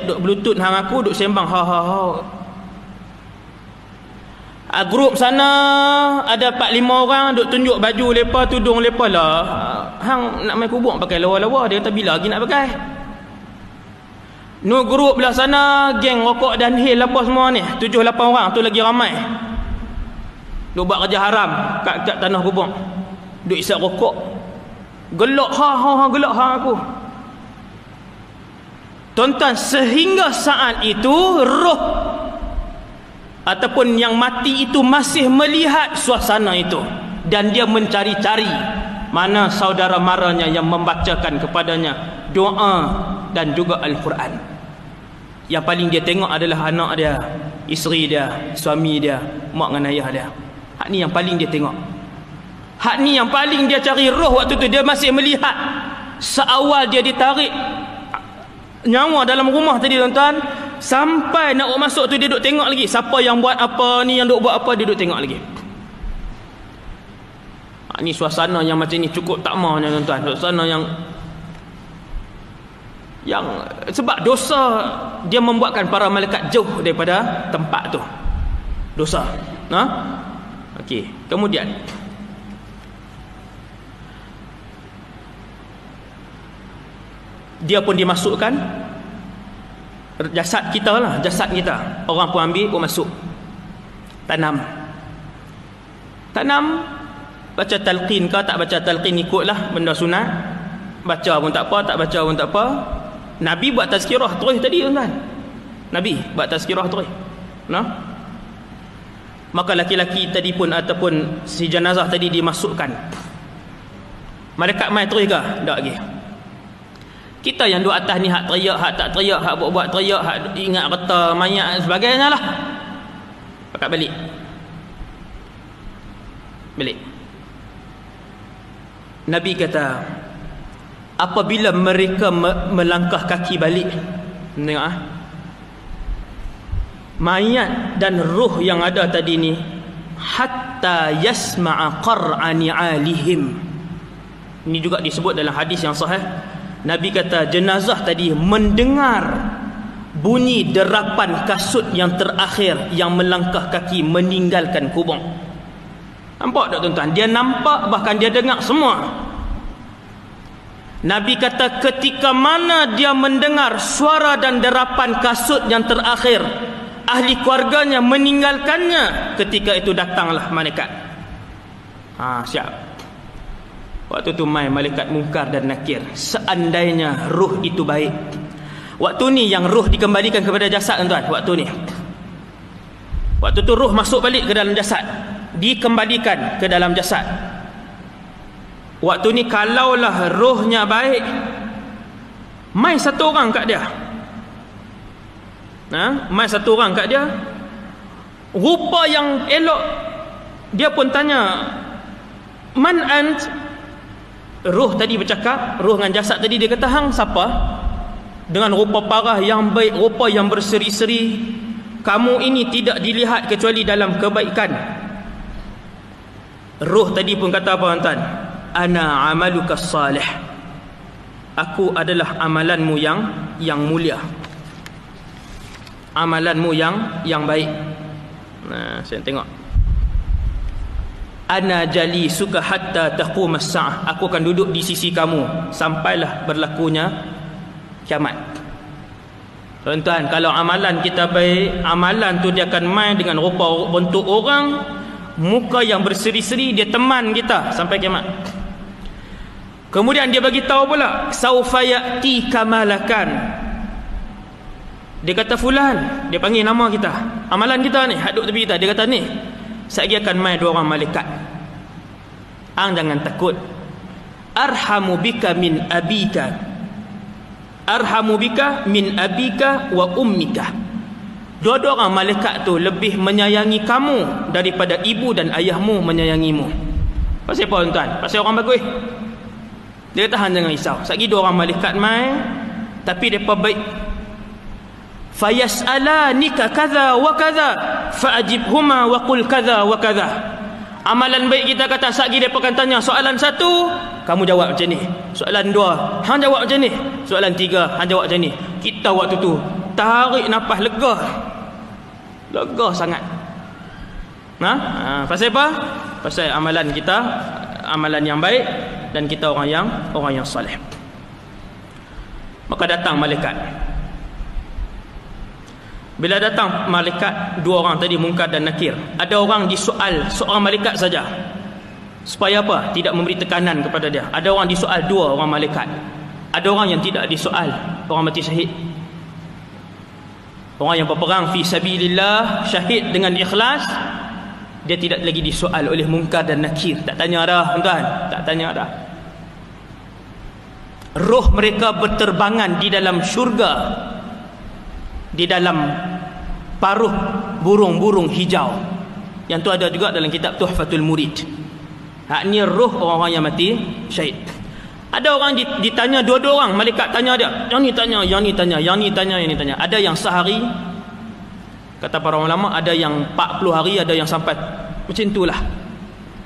duk bluetooth hang aku, duk sembang ha ha ha. Grup sana ada 4-5 orang duk tunjuk baju lepa, tudung lepa lah. Hang nak main kubur pakai lawa-lawa, dia kata bila lagi nak pakai. Nu grup belah sana geng rokok dan hil apa semua ni, 7-8 orang tu lagi ramai. Duk buat kerja haram kat tanah kubur. Duk isap rokok. Gelak gelak aku. Tuan-tuan, sehingga saat itu roh ataupun yang mati itu masih melihat suasana itu, dan dia mencari-cari mana saudara maranya yang membacakan kepadanya doa dan juga Al-Quran. Yang paling dia tengok adalah anak dia, isteri dia, suami dia, mak dengan ayah dia. Hak ni yang paling dia tengok. Hak ni yang paling dia cari. Roh waktu tu dia masih melihat. Seawal dia ditarik nyawa dalam rumah tadi tuan-tuan, sampai nak masuk tu dia duk tengok lagi siapa yang buat apa ni, yang duk buat apa, dia duk tengok lagi. Ni suasana yang macam ni cukup tak maunya tuan-tuan. Suasana yang sebab dosa dia membuatkan para malaikat jauh daripada tempat tu. Dosa. Okey, kemudian dia pun dimasukkan jasad kita lah, jasad kita. Orang pun ambil, pun masuk. Tanam. Baca talqin ke tak baca talqin, ikutlah benda sunat. Baca pun tak apa, tak baca pun tak apa. Nabi buat tazkirah terus tadi tuan-tuan. Nabi buat tazkirah terus. Maka laki-laki tadi pun ataupun si jenazah tadi dimasukkan. Malaikat mai terus ke? Tak lagi. Kita yang duduk atas ni hak teriak, hak tak teriak, hak buat teriak, hak ingat reta mayat dan sebagainya lah. Pakat balik. Nabi kata, apabila mereka melangkah kaki balik, tengok mayat dan ruh yang ada tadi ni, hatta yasma'a qar'ani alihim. Ini juga disebut dalam hadis yang sahih. Nabi kata jenazah tadi mendengar bunyi derapan kasut yang terakhir yang melangkah kaki meninggalkan kubur. Nampak tak tuan-tuan? Dia nampak, bahkan dia dengar semua. Nabi kata ketika mana dia mendengar suara dan derapan kasut yang terakhir, ahli keluarganya meninggalkannya, ketika itu datanglah malaikat. Siap. Waktu tu mai malaikat Munkar dan Nakir. Seandainya ruh itu baik. Waktu ni yang ruh dikembalikan kepada jasad tuan-tuan. Waktu tu ruh masuk balik ke dalam jasad, dikembalikan ke dalam jasad. Waktu ni kalaulah rohnya baik, mai satu orang kat dia. Mai satu orang kat dia. Rupa yang elok. Dia pun tanya, man ant? Ruh tadi bercakap, ruh dengan jasad tadi, dia kata, hang siapa? Dengan rupa parah yang baik, rupa yang berseri-seri. Kamu ini tidak dilihat kecuali dalam kebaikan. Ruh tadi pun kata apa tuan-tuan? Ana amaluka salih. Aku adalah amalanmu yang mulia. Amalanmu yang baik. Saya tengok. Ana jali suka hatta taqum as-sa'ah. Aku akan duduk di sisi kamu sampailah berlakunya kiamat. Tuan-tuan, kalau amalan kita baik, amalan tu dia akan main dengan rupa bentuk orang, muka yang berseri-seri, dia teman kita sampai kiamat. Kemudian dia bagi tahu pula, saufa ya'ti kamalakan. Dia kata fulan, dia panggil nama kita, amalan kita ni, haduk tepi kita. Dia kata ni, sekali akan mai 2 orang malaikat. Ang jangan takut. Arhamu bika min abika. Arhamu bika min abika wa ummika. 2 orang malaikat tu lebih menyayangi kamu daripada ibu dan ayahmu menyayangimu. Pasal apa tuan-tuan? Pasal orang bagus. Dia kata hang jangan risau. Sekali 2 orang malaikat mai, tapi depa baik. Fayas'alanika kadza wa kadza fa'ajibhuma wa qul kadza wa kadza. Amalan baik kita kata, satgi depa akan tanya soalan 1, kamu jawab macam ni. Soalan 2, hang jawab macam ni. Soalan 3, hang jawab macam ni. Kita waktu tu tarik nafas lega. Lega sangat. Pasal apa? Pasal amalan kita, amalan yang baik, dan kita orang yang soleh. Maka datang malaikat. Bila datang malaikat, dua orang tadi, Munkar dan Nakir. Ada orang disoal seorang malaikat saja. Supaya apa? Tidak memberi tekanan kepada dia. Ada orang disoal dua orang malaikat. Ada orang yang tidak disoal, orang mati syahid. Orang yang berperang fi sabilillah, syahid dengan ikhlas, dia tidak lagi disoal oleh Munkar dan Nakir. Tak tanya dah, tuan, tak tanya dah. Roh mereka berterbangan di dalam syurga, di dalam paruh burung-burung hijau. Yang tu ada juga dalam kitab Tuhfatul Murid. Hak ni roh orang-orang yang mati syahid. Ada orang ditanya, dua-dua orang malaikat tanya dia. Yang ni tanya, yang ni tanya, yang ni tanya, yang ni tanya. Ada yang sehari, kata para ulama, ada yang 40 hari, ada yang sampai macam itulah.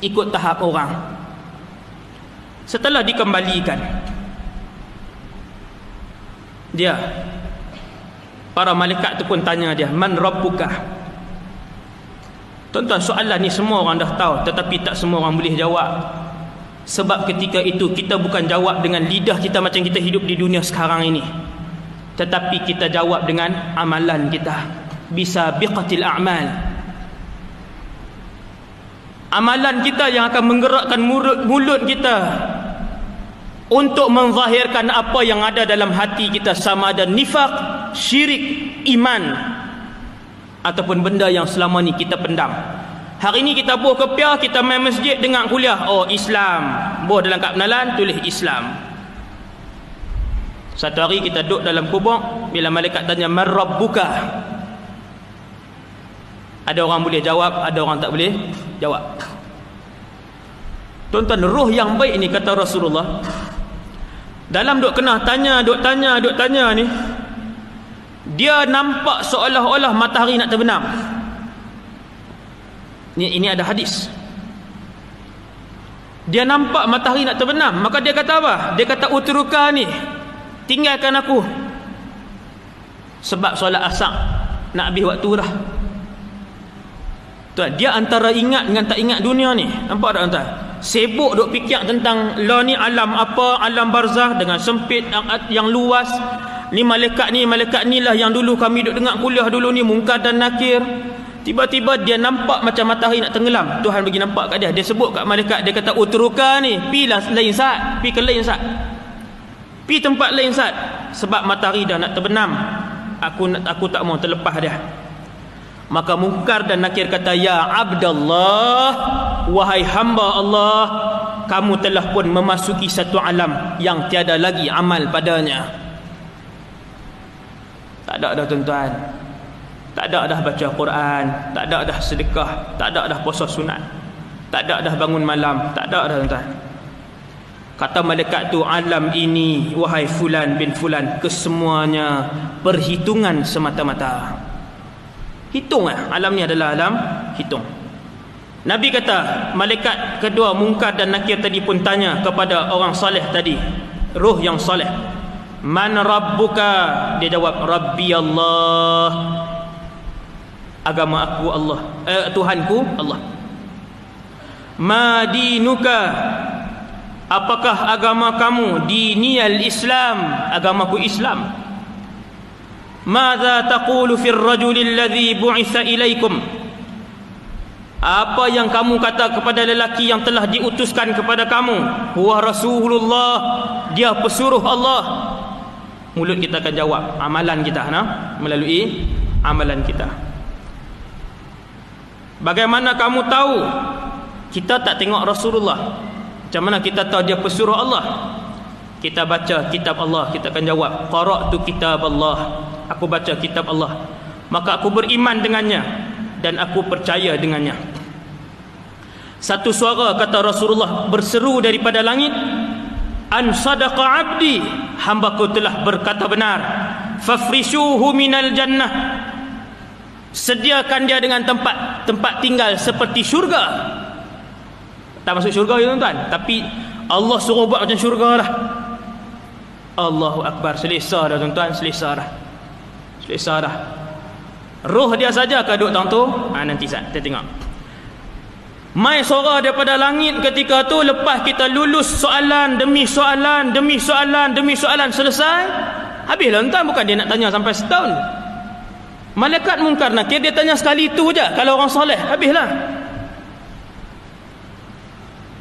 Ikut tahap orang. Setelah dikembalikan, dia, para malaikat tu pun tanya dia, man rabbuka? Tuan-tuan, soalan ni semua orang dah tahu, tetapi tak semua orang boleh jawab. Sebab ketika itu kita bukan jawab dengan lidah kita macam kita hidup di dunia sekarang ini, tetapi kita jawab dengan amalan kita. Bisabiqatil a'mal. Amalan kita yang akan menggerakkan mulut kita untuk menzahirkan apa yang ada dalam hati kita, sama ada nifaq, syirik, iman, ataupun benda yang selama ni kita pendam. Hari ni kita buh kepiah, kita main masjid, dengar kuliah, oh Islam. Buh dalam kad penalan, tulis Islam. Satu hari kita duduk dalam kubur, bila malaikat tanya, man rabbuka? Ada orang boleh jawab, ada orang tak boleh jawab. Tuan-tuan, roh yang baik ni, kata Rasulullah, dalam duk kena tanya, duk tanya ni, dia nampak seolah-olah matahari nak terbenam. Ini ada hadis. Dia nampak matahari nak terbenam, maka dia kata apa? Dia kata, utruka ni, tinggalkan aku. Sebab solat asar nak habis waktu dah. Tuan, dia antara ingat dengan tak ingat dunia ni. Nampak tak tuan? Sibuk duk fikir tentang law ni, alam apa, alam barzah dengan sempit yang luas. Ni malaikat ni lah yang dulu kami duk dengar kuliah dulu ni, Munkar dan Nakir. Tiba-tiba dia nampak macam matahari nak tenggelam. Tuhan bagi nampak kat dia. Dia sebut kat malaikat, dia kata, utruka ni, pilah lain saat, pi ke lain saat, pi tempat lain saat. Sebab matahari dah nak terbenam, aku tak mau terlepas dia. Maka Munkar dan Nakir kata, ya Abdallah, wahai hamba Allah, kamu telah pun memasuki satu alam yang tiada lagi amal padanya. Tak ada dah tuan-tuan, tak ada dah baca Quran, tak ada dah sedekah, tak ada dah puasa sunat, tak ada dah bangun malam, tak ada dah tuan-tuan. Kata malaikat tu, alam ini wahai fulan bin fulan, kesemuanya perhitungan semata-mata. Hitung alam ni adalah alam hitung. Nabi kata, malaikat kedua Munkar dan Nakir tadi pun tanya kepada orang soleh tadi, roh yang soleh, man rabbuka? Dia jawab, Rabbi Allah, agama aku Allah, Tuhanku Allah. Ma dinuka? Apakah agama kamu? Diniyal Islam, agamaku Islam. Madza taqulu fir rajulil ladzi bu'itsa ilaikum? Apa yang kamu kata kepada lelaki yang telah diutuskan kepada kamu? Huwa Rasulullah, dia pesuruh Allah. Mulut kita akan jawab, amalan kita melalui amalan kita. Bagaimana kamu tahu? Kita tak tengok Rasulullah, macam mana kita tahu dia pesuruh Allah? Kita baca kitab Allah, kita akan jawab, qara'tu kitab Allah, aku baca kitab Allah, maka aku beriman dengannya dan aku percaya dengannya. Satu suara, kata Rasulullah, berseru daripada langit, an sadaqa abdi, hambaku telah berkata benar, fafrishuhu minal jannah, sediakan dia dengan tempat tinggal seperti syurga. Tak masuk syurga ya tuan-tuan, tapi Allah suruh buat macam syurga lah. Allahu Akbar, selesa dah tuan-tuan, selesa dah. Selesa dah. Roh dia saja ke duk tang tu? Nanti kita tengok. Mai suara daripada langit ketika tu, lepas kita lulus soalan demi soalan demi soalan demi soalan, selesai, habislah tuan. Bukan dia nak tanya sampai setahun. Malaikat Munkar Nakir dia tanya sekali tu je. Kalau orang soleh, habislah.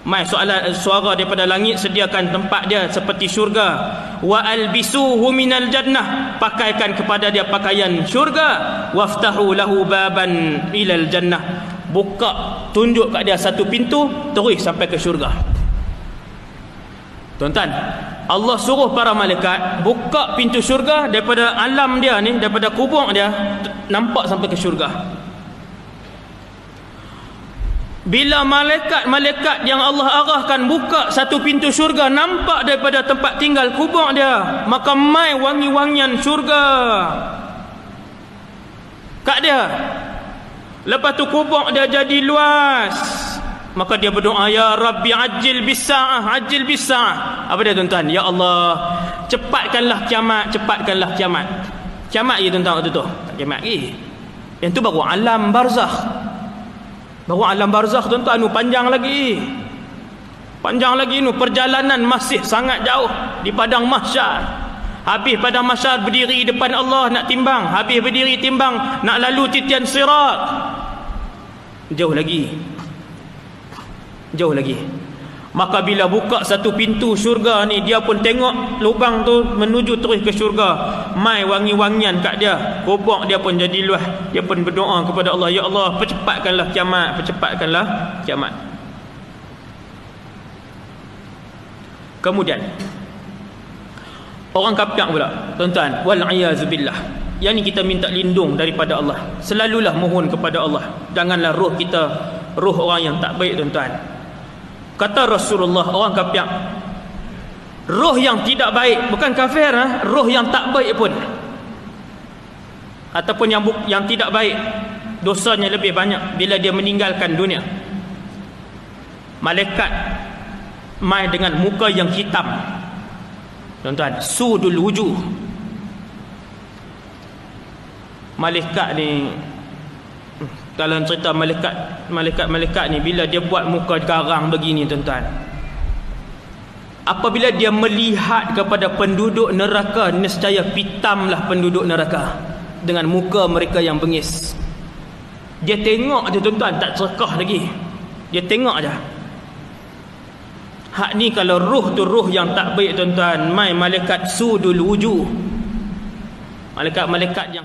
Mai suara daripada langit, sediakan tempat dia seperti syurga. Wa albisuhu minal jannah, pakaikan kepada dia pakaian syurga. Waftahu lahu baban ilal jannah, buka, tunjuk kat dia satu pintu, terus sampai ke syurga. Tuan-tuan, Allah suruh para malaikat buka pintu syurga daripada alam dia ni, daripada kubur dia, nampak sampai ke syurga. Bila malaikat yang Allah arahkan buka satu pintu syurga, nampak daripada tempat tinggal kubur dia, maka mai wangi-wangian syurga kat dia. Lepas tu kubur dia jadi luas, maka dia berdoa, ya Rabbi ajil bis-sa'ah, ajil bis-sa'ah. Apa dia tuan-tuan? Ya Allah, cepatkanlah kiamat, cepatkanlah kiamat. Kiamat je tuan-tuan waktu tu, tak kiamat lagi. Yang tu baru alam barzakh. Baru alam barzakh tuan-tuan, panjang lagi. Panjang lagi, perjalanan masih sangat jauh di padang mahsyar. Habis padang mahsyar, berdiri depan Allah nak timbang. Habis berdiri timbang, nak lalu titian sirat. Jauh lagi. Jauh lagi. Maka bila buka satu pintu syurga ni, dia pun tengok lubang tu menuju terus ke syurga. Mai wangi-wangian kat dia, kubur dia pun jadi luas. Dia pun berdoa kepada Allah, ya Allah, percepatkanlah kiamat, percepatkanlah kiamat. Kemudian orang kafir pula tuan-tuan, wal-iyazubillah, yang ni kita minta lindung daripada Allah. Selalulah mohon kepada Allah, janganlah roh kita roh orang yang tak baik tuan-tuan. Kata Rasulullah, orang kafir, roh yang tidak baik, bukan kafir, roh yang tak baik pun, ataupun yang tidak baik, dosanya lebih banyak bila dia meninggalkan dunia. Malaikat mai dengan muka yang hitam tuan-tuan, sudul wujuh. Malaikat ni, dalam cerita malaikat ni, bila dia buat muka garang begini tuan-tuan, apabila dia melihat kepada penduduk neraka, nescaya pitamlah penduduk neraka dengan muka mereka yang bengis. Dia tengok je tuan-tuan, tak cerkah lagi, dia tengok je. Hak ni kalau roh tu roh yang tak baik tuan-tuan, mai malaikat sudul wujuh, malaikat yang